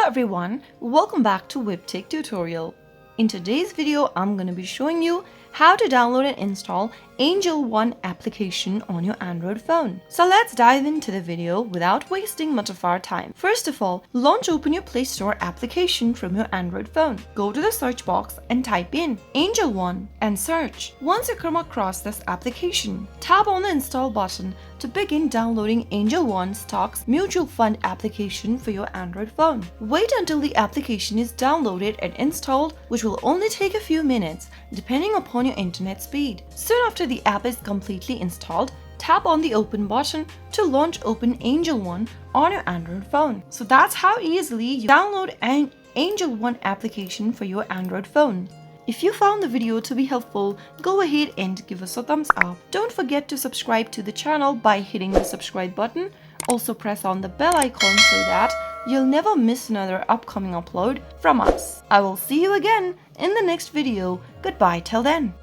everyone, welcome back to Webtech Tutorial. In today's video, I'm going to be showing you how to download and install AngelOne application on your Android phone. So let's dive into the video without wasting much of our time. First of all, open your Play Store application from your Android phone. Go to the search box and type in AngelOne and search. Once you come across this application, tap on the install button to begin downloading AngelOne Stocks mutual fund application for your Android phone. Wait until the application is downloaded and installed, which will only take a few minutes depending upon your internet speed. Soon after the app is completely installed, tap on the open button to launch open AngelOne on your Android phone. So that's how easily you download an AngelOne application for your Android phone. If you found the video to be helpful, go ahead and give us a thumbs up. Don't forget to subscribe to the channel by hitting the subscribe button. Also press on the bell icon so that you'll never miss another upcoming upload from us. I will see you again in the next video. Goodbye till then.